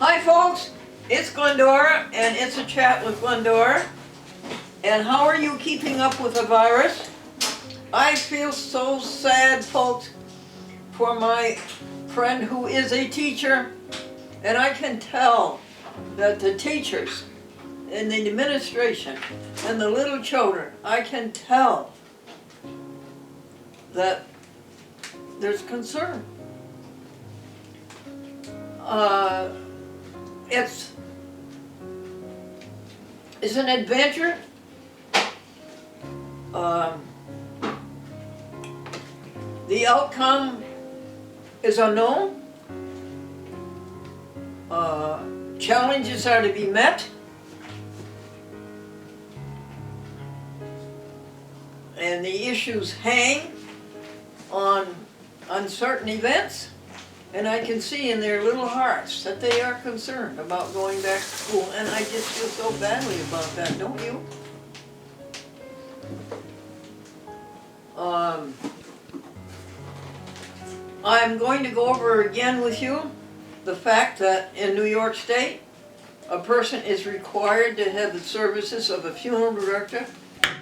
Hi folks, it's Glendora and it's a chat with Glendora. And how are you keeping up with the virus? I feel so sad, folks, for my friend who is a teacher, and I can tell that the teachers and the administration and the little children, I can tell that there's concern. It's an adventure. The outcome is unknown. Challenges are to be met. And the issues hang on uncertain events. And I can see in their little hearts that they are concerned about going back to school. And I just feel so badly about that, don't you? I'm going to go over again with you the fact that in New York State, a person is required to have the services of a funeral director.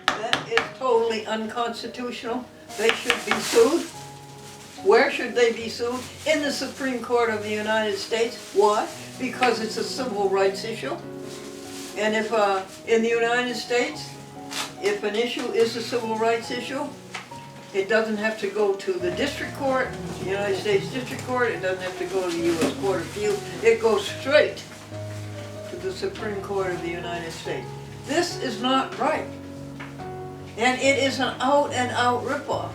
That is totally unconstitutional. They should be sued. Where should they be sued? In the Supreme Court of the United States. Why? Because it's a civil rights issue. And if in the United States, if an issue is a civil rights issue, it doesn't have to go to the district court, the United States District Court. It doesn't have to go to the U.S. Court of Appeals. It goes straight to the Supreme Court of the United States. This is not right. And it is an out-and-out ripoff.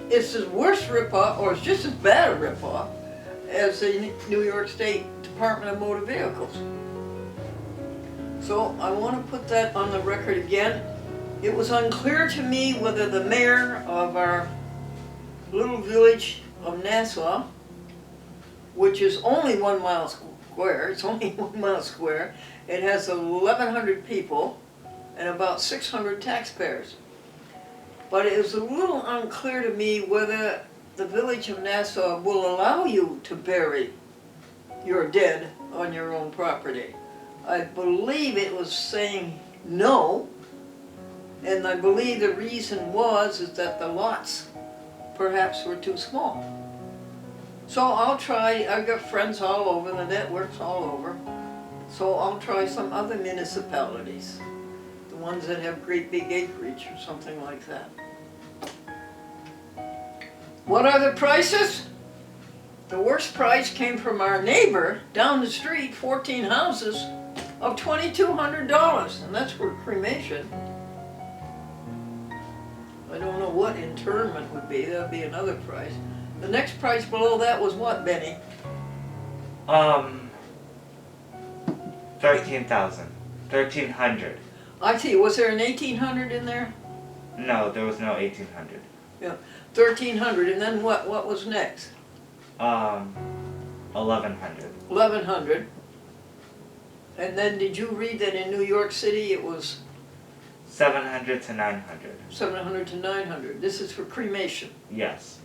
It's the worst ripoff, or it's just as bad a ripoff, as the New York State Department of Motor Vehicles. So I want to put that on the record again. It was unclear to me whether the mayor of our little village of Nassau, which is only 1 mile square, it's only 1 mile square, it has 1,100 people and about 600 taxpayers. But it was a little unclear to me whether the village of Nassau will allow you to bury your dead on your own property. I believe it was saying no, and I believe the reason is that the lots perhaps were too small. So I'll try, I've got friends all over, the network's all over, so I'll try some other municipalities. The ones that have great big acreage or something like that. What are the prices? The worst price came from our neighbor down the street, 14 houses, of $2,200, and that's for cremation. I don't know what interment would be, that would be another price. The next price below that was what, Benny? 1,300. I see, was there an 1,800 in there? No, there was no 1,800. Yeah, 1,300, and then what was next? 1,100. 1,100. And then did you read that in New York City it was 700 to 900. 700 to 900. This is for cremation. Yes.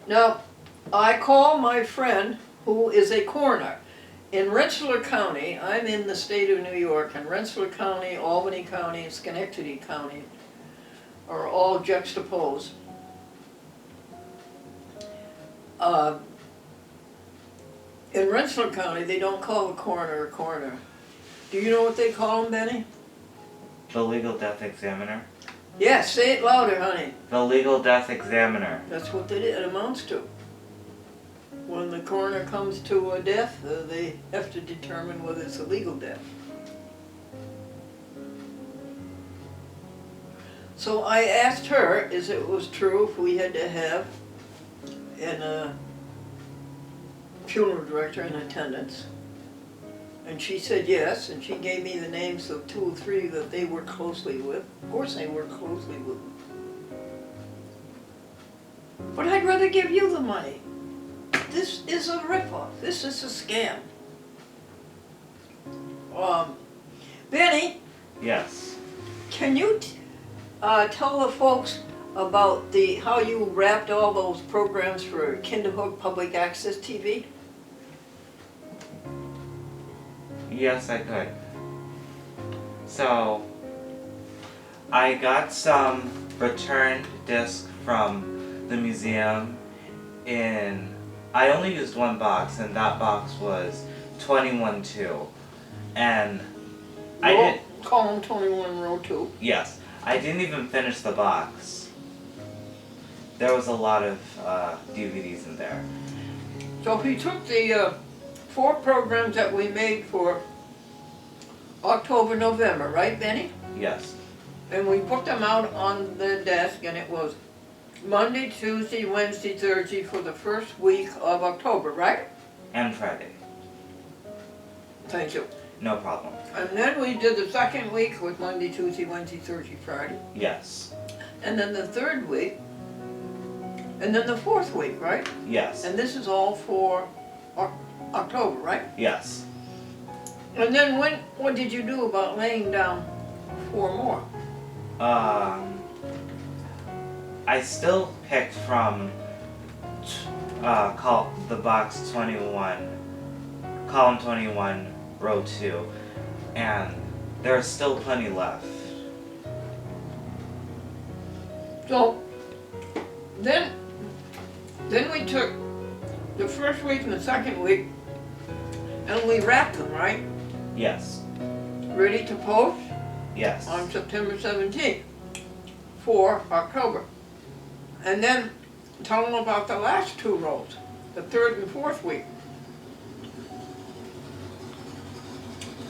Now, I call my friend who is a coroner. In Rensselaer County, I'm in the state of New York, and Rensselaer County, Albany County, and Schenectady County are all juxtaposed. In Rensselaer County, they don't call the coroner a coroner. Do you know what they call him, Benny? The legal death examiner. Yes, say it louder, honey. The legal death examiner. That's what it amounts to. When the coroner comes to a death, they have to determine whether it's a legal death. So I asked her if it was true if we had to have a funeral director in attendance. And she said yes, and she gave me the names of 2 or 3 that they work closely with. Of course they work closely with them. But I'd rather give you the money. This is a ripoff. This is a scam. Benny? Yes. Can you tell the folks about how you wrapped all those programs for Kinderhook Public Access TV? Yes, I could. So, I got some returned disc from the museum I only used one box, and that box was 21-2. And I did. Column 21, row 2. Yes, I didn't even finish the box. There was a lot of DVDs in there. So he took the 4 programs that we made for October, November, right, Benny? Yes. And we put them out on the desk, and it was Monday, Tuesday, Wednesday, Thursday for the first week of October, right? And Friday. Thank you. No problem. And then we did the second week with Monday, Tuesday, Wednesday, Thursday, Friday. Yes. And then the third week, and then the fourth week, right? Yes. And this is all for October, right? Yes. And then what did you do about laying down 4 more? I still picked from the box 21, column 21, row 2, and there's still plenty left. So then we took the first week and the second week and we wrapped them, right? Yes. Ready to post Yes. on September 17th for October. And then tell them about the last 2 rows, the third and fourth week.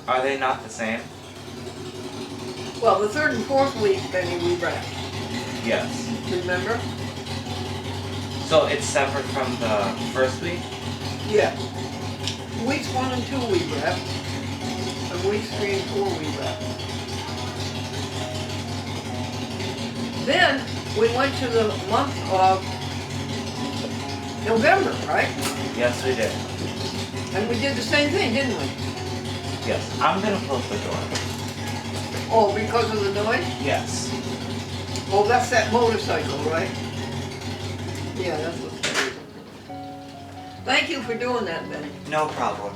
Are they not the same? Well, the third and fourth week, Benny, we wrapped, Yes. remember? So it's separate from the first week? Yeah. Weeks 1 and 2 we wrapped, and weeks 3 and 4 we wrapped. Then we went to the month of November, right? Yes, we did. And we did the same thing, didn't we? Yes. I'm gonna close the door. Oh, because of the noise? Yes. Oh, that's that motorcycle, right? Yeah, that's what's the reason. Thank you for doing that, Benny. No problem.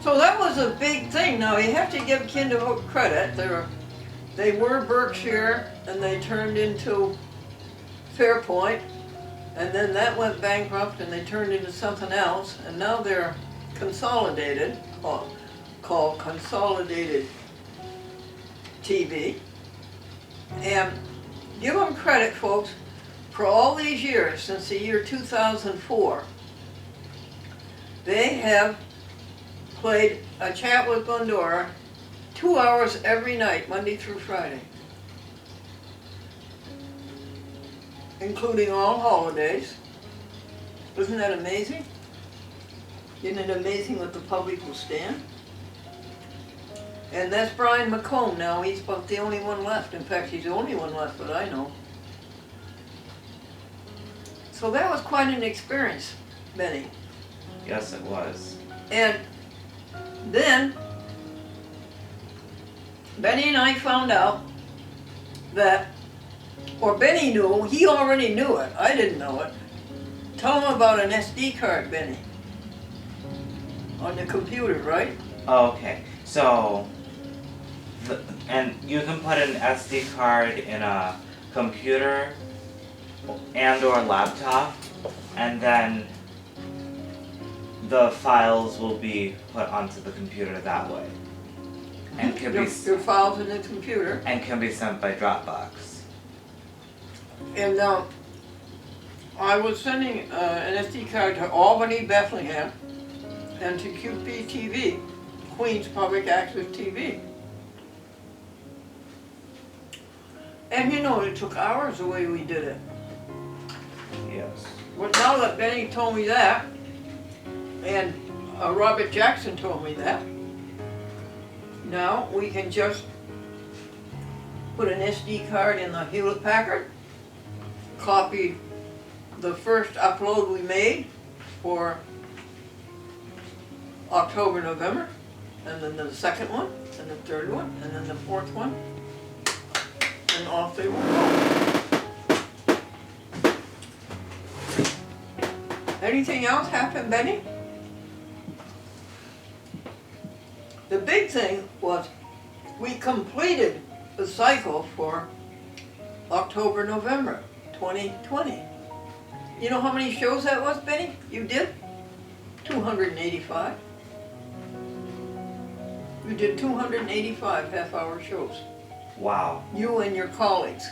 So that was a big thing. Now, you have to give Kinderhook credit. They were Berkshire, and they turned into Fairpoint, and then that went bankrupt, and they turned into something else, and now they're consolidated, called Consolidated TV. And give them credit, folks, for all these years, since the year 2004, they have played A Chat with Glendora 2 hours every night, Monday through Friday, including all holidays. Isn't that amazing? Isn't it amazing what the public will stand? And that's Brian McComb now. He's about the only one left. In fact, he's the only one left that I know. So that was quite an experience, Benny. Yes, it was. And then Benny and I found out that, or Benny knew, he already knew it, I didn't know it. Tell him about an SD card, Benny. On the computer, right? Okay. So, and you can put an SD card in a computer and or laptop, and then the files will be put onto the computer that way. And can Your be files in the computer. and can be sent by Dropbox. And I was sending an SD card to Albany, Bethlehem, and to QPTV, Queens Public Access TV. And you know, it took hours the way we did it. Yes. But now that Benny told me that, and Robert Jackson told me that, now we can just put an SD card in the Hewlett Packard, copy the first upload we made for October, November, and then the second one, and the third one, and then the fourth one, and off they will go. Anything else happen, Benny? The big thing was we completed the cycle for October, November 2020. You know how many shows that was, Benny? You did? 285. You did 285 half-hour shows. Wow. You and your colleagues.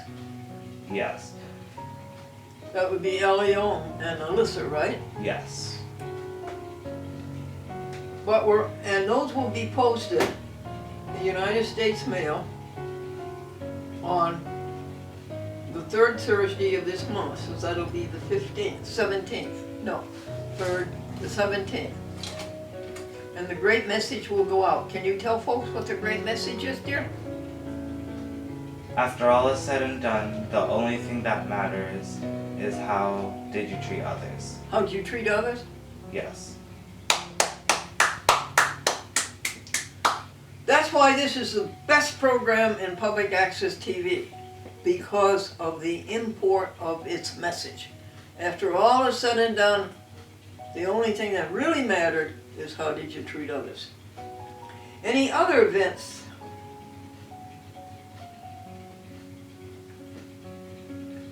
Yes. That would be Elion and Alyssa, right? Yes. And those will be posted in the United States Mail on the third Thursday of this month, so that'll be the 17th. No, the 17th. And the great message will go out. Can you tell folks what the great message is, dear? After all is said and done, the only thing that matters is how did you treat others. How did you treat others? Yes. That's why this is the best program in public access TV, because of the import of its message. After all is said and done, the only thing that really mattered is how did you treat others. Any other events?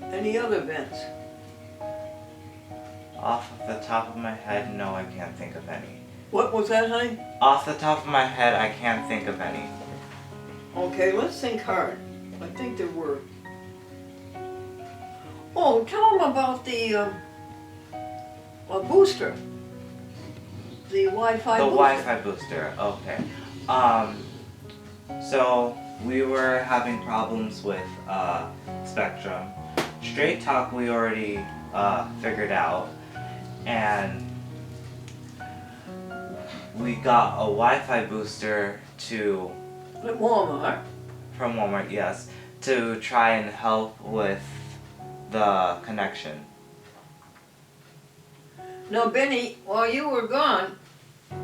Any other events? Off the top of my head, no, I can't think of any. What was that, honey? Off the top of my head, I can't think of any. Okay, let's think hard. I think there were. Oh, tell them about the booster. The Wi-Fi The booster. Wi-Fi booster, okay. So we were having problems with Spectrum. Straight Talk we already figured out, and we got a Wi-Fi booster At Walmart. from Walmart, yes, to try and help with the connection. Now, Benny, while you were gone,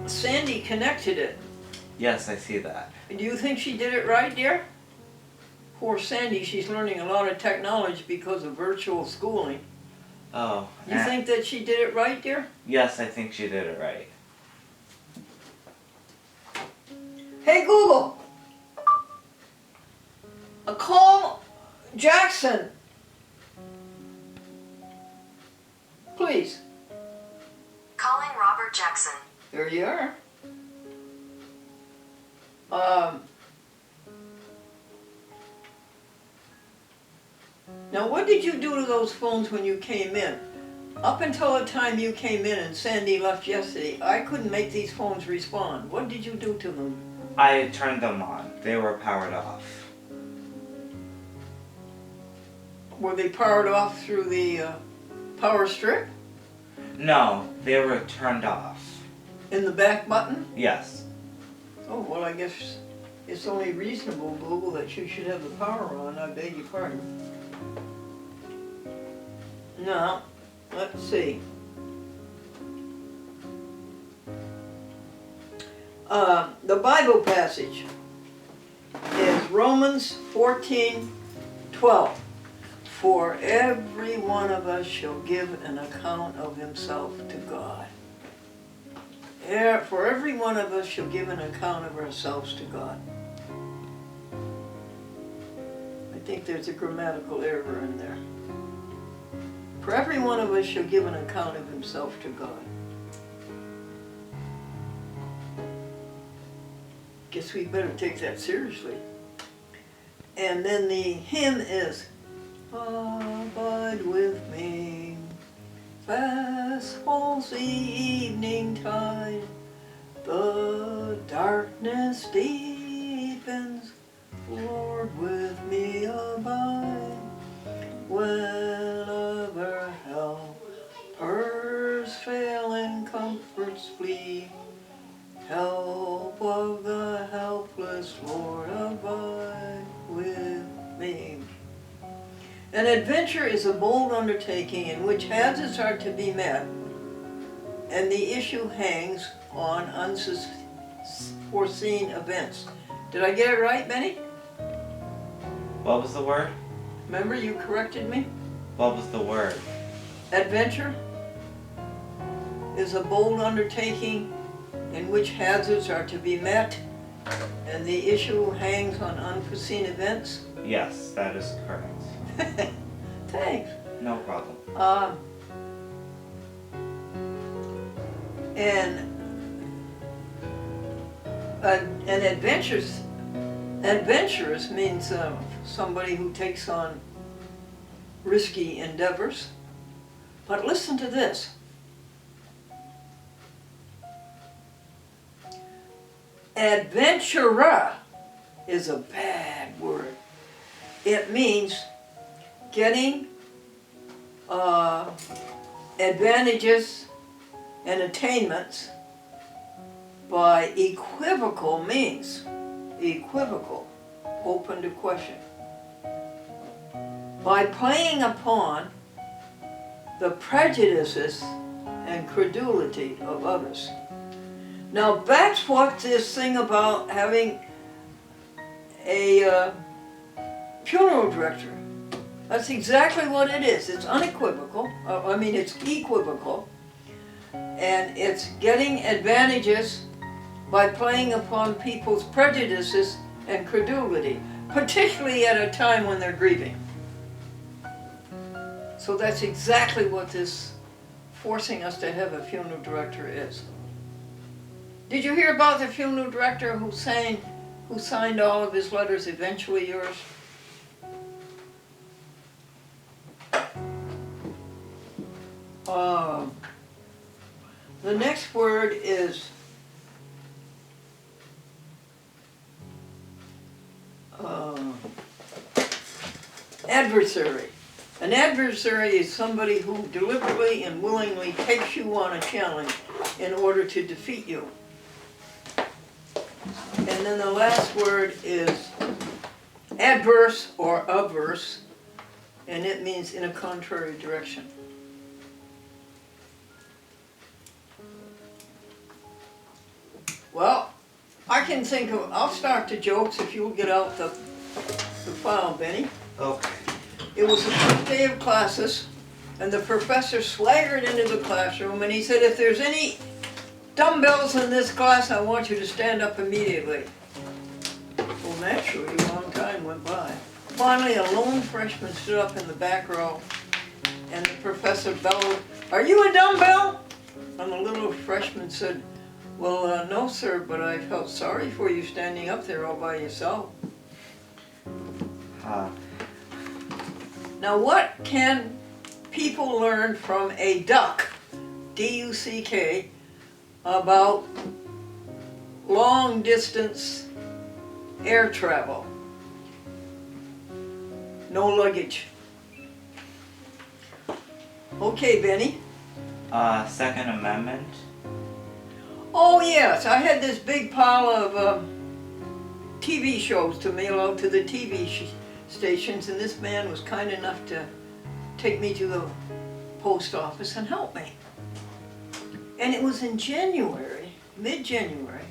Sandy connected it. Yes, I see that. Do you think she did it right, dear? Poor Sandy, she's learning a lot of technology because of virtual schooling. Oh. You think that she did it right, dear? Yes, I think she did it right. Hey, Google! Call Jackson. Please. Calling Robert Jackson. There you are. Now, what did you do to those phones when you came in? Up until the time you came in and Sandy left yesterday, I couldn't make these phones respond. What did you do to them? I turned them on. They were powered off. Were they powered off through the power strip? No, they were turned off. In the back button? Yes. Oh, well, I guess it's only reasonable, Google, that you should have the power on. I beg your pardon. Now, let's see. The Bible passage is Romans 14:12. For every one of us shall give an account of himself to God. For every one of us shall give an account of ourselves to God. I think there's a grammatical error in there. For every one of us shall give an account of himself to God. Guess we better take that seriously. And then the hymn is, abide with me, fast falls the evening tide, the darkness deepens, Lord with me abide, whenever helpers fail and comforts flee, help of the helpless, Lord, abide with me. An adventure is a bold undertaking in which hazards are to be met, and the issue hangs on unforeseen events. Did I get it right, Benny? What was the word? Remember, you corrected me? What was the word? Adventure is a bold undertaking in which hazards are to be met, And the issue hangs on unforeseen events? Yes, that is correct. Thanks. No problem. And an adventurous means somebody who takes on risky endeavors. But listen to this. Adventurer is a bad word. It means getting advantages and attainments by equivocal means. Equivocal, open to question. By playing upon the prejudices and credulity of others. Now that's what this thing about having a funeral director, that's exactly what it is. It's unequivocal, it's equivocal, and it's getting advantages by playing upon people's prejudices and credulity, particularly at a time when they're grieving. So that's exactly what this forcing us to have a funeral director is. Did you hear about the funeral director who signed all of his letters, eventually yours? The next word is adversary. An adversary is somebody who deliberately and willingly takes you on a challenge in order to defeat you. And then the last word is adverse or averse, and it means in a contrary direction. Well, I'll start the jokes if you'll get out the file, Benny. Okay. It was the first day of classes, and the professor swaggered into the classroom and he said, if there's any dumbbells in this class, I want you to stand up immediately. Well, naturally, a long time went by. Finally, a lone freshman stood up in the back row, and the professor bellowed, "Are you a dumbbell?" And the little freshman said, "Well, no, sir, but I felt sorry for you standing up there all by yourself." Now, what can people learn from a duck, D-U-C-K, about long distance air travel? No luggage. Okay, Benny. Second Amendment. Oh yes, I had this big pile of TV shows to mail out to the TV stations, and this man was kind enough to take me to the post office and help me. And it was in January, mid-January,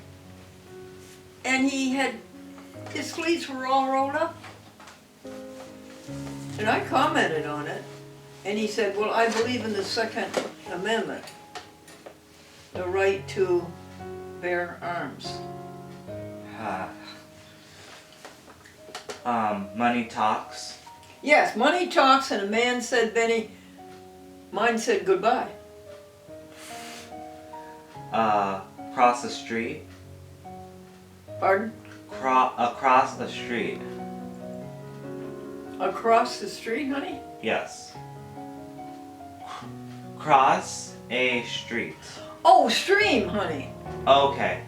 and his sleeves were all rolled up. And I commented on it, and he said, "Well, I believe in the Second Amendment, the right to bear arms." Money talks. Yes, money talks, and a man said, Benny, mine said goodbye. Cross the street. Pardon? Across the street. Across the street, honey? Yes. Cross a street. Oh, stream, honey. Okay.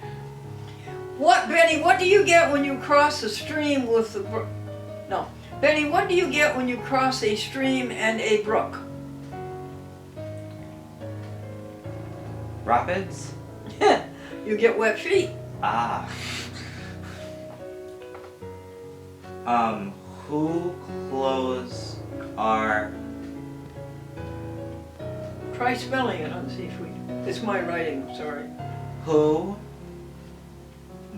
What, Benny, what do you get when you cross a stream with the brook? No. Benny, what do you get when you cross a stream and a brook? Rapids? You get wet feet. Who clothes are... Try spelling it and see if we... It's my writing, sorry. Who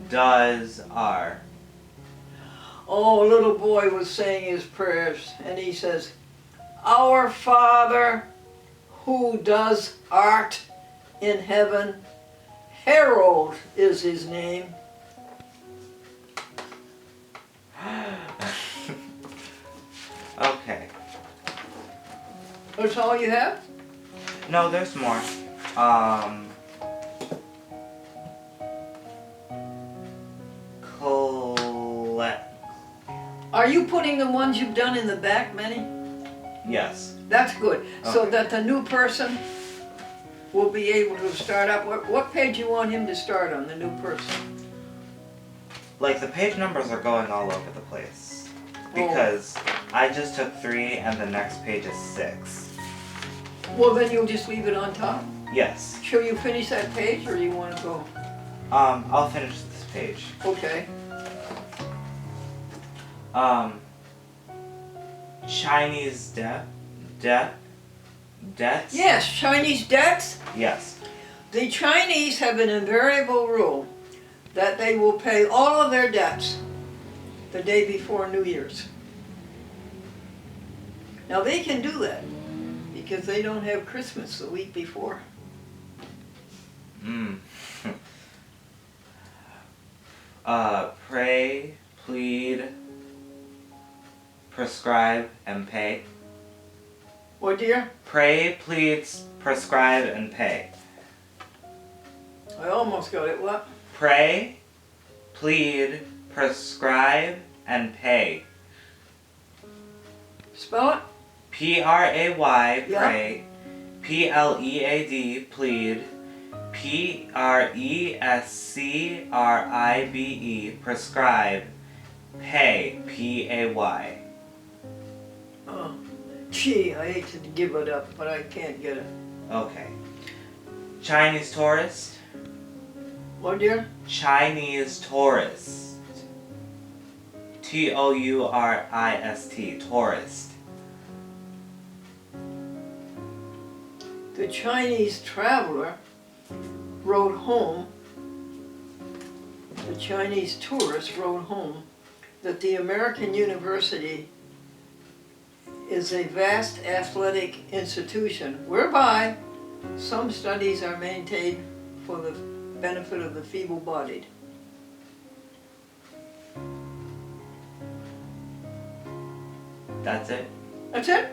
does are... Oh, a little boy was saying his prayers, and he says, "Our Father, who does art in heaven, Harold is his name." That's all you have? No, there's more. Collect. Are you putting the ones you've done in the back, Manny? Yes. That's good. So Okay. that the new person will be able to start up. What page you want him to start on, the new person? Like the page numbers are going all over the place because I just took 3 and the next page is 6. Well, then you'll just leave it on top. Yes. Shall you finish that page, or you want to go? I'll finish this page. Okay. Chinese debts? Yes, Chinese debts. Yes. The Chinese have an invariable rule that they will pay all of their debts the day before New Year's. Now they can do that because they don't have Christmas the week before. Pray, plead, prescribe, and pay. What, dear? Pray, plead, prescribe, and pay. I almost got it. What? Pray, plead, prescribe, and pay. Spell it? P-R-A-Y, Yeah. pray. P-L-E-A-D, plead. P-R-E-S-C-R-I-B-E, prescribe. Pay, P-A-Y. Oh, gee, I hate to give it up, but I can't get it. Okay. Chinese tourist. What, dear? Chinese tourist. T-O-U-R-I-S-T, tourist. The Chinese traveler wrote home, the Chinese tourist wrote home that the American university is a vast athletic institution whereby some studies are maintained for the benefit of the feeble-bodied. That's it? That's it?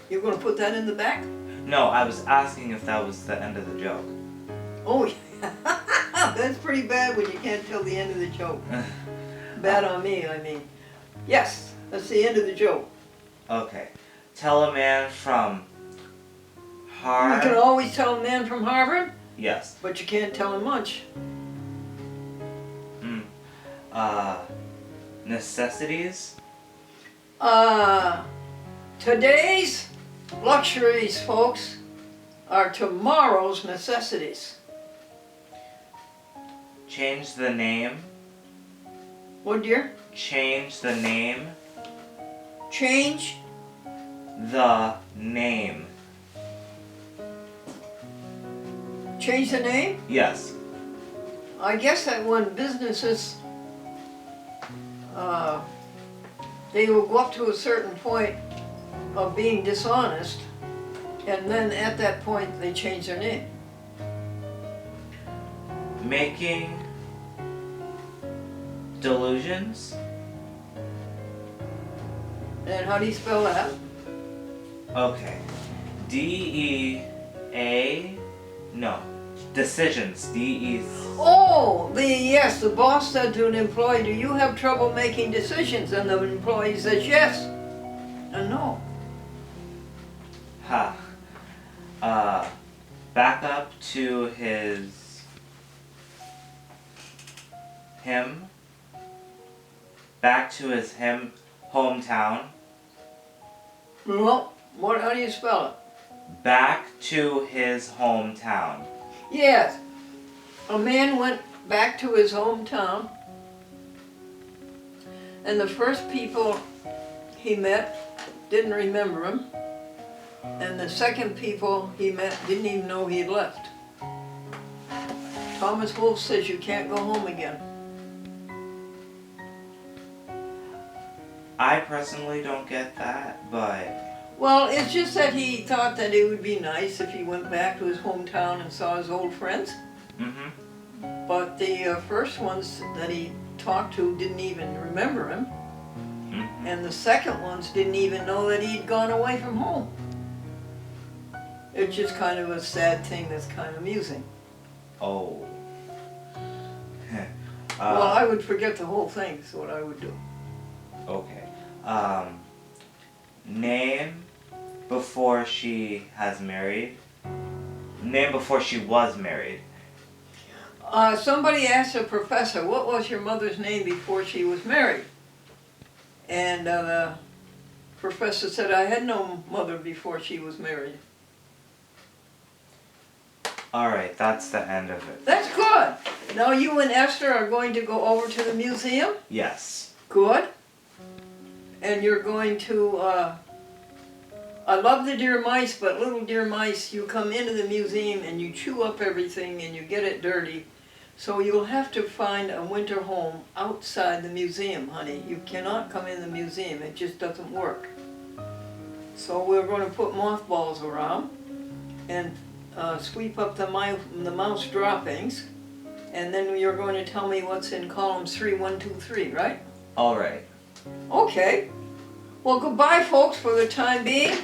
You're going to put that in the back? No, I was asking if that was the end of the joke. Oh, yeah. That's pretty bad when you can't tell the end of the joke. Bad on me, I mean. Yes, that's the end of the joke. Okay. Tell a man from You Harvard. can always tell a man from Harvard, Yes. but you can't tell him much. Necessities. Today's luxuries, folks, are tomorrow's necessities. Change the name. What, dear? Change the name. Change The name. Change the name? Yes. I guess that when businesses, they will go up to a certain point of being dishonest, and then at that point they change their name. Making delusions. And how do you spell that? Okay. Decisions. D-E. Oh, yes, the boss said to an employee, do you have trouble making decisions? And the employee says yes and no. Ha. Back up to him. Back to his hometown. No, how do you spell it? Back to his hometown. Yes, a man went back to his hometown, and the first people he met didn't remember him, and the second people he met didn't even know he had left. Thomas Wolfe says you can't go home again. I personally don't get that, but Well, it's just that he thought that it would be nice if he went back to his hometown and saw his old friends. But the first ones that he talked to didn't even remember him. And the second ones didn't even know that he'd gone away from home. It's just kind of a sad thing that's kind of amusing. Oh. Well, I would forget the whole thing, is what I would do. Okay. Name before she has married. Name before she was married. Somebody asked a professor, what was your mother's name before she was married? And the professor said, I had no mother before she was married. Alright, that's the end of it. That's good. Now you and Esther are going to go over to the museum? Yes. Good. And you're going to, I love the dear mice, but little dear mice, you come into the museum and you chew up everything and you get it dirty. So you'll have to find a winter home outside the museum, honey. You cannot come in the museum, it just doesn't work. So we're going to put mothballs around and sweep up the mouse droppings. And then you're going to tell me what's in columns 3, 1, 2, 3, right? Alright. Okay. Well, goodbye, folks, for the time being.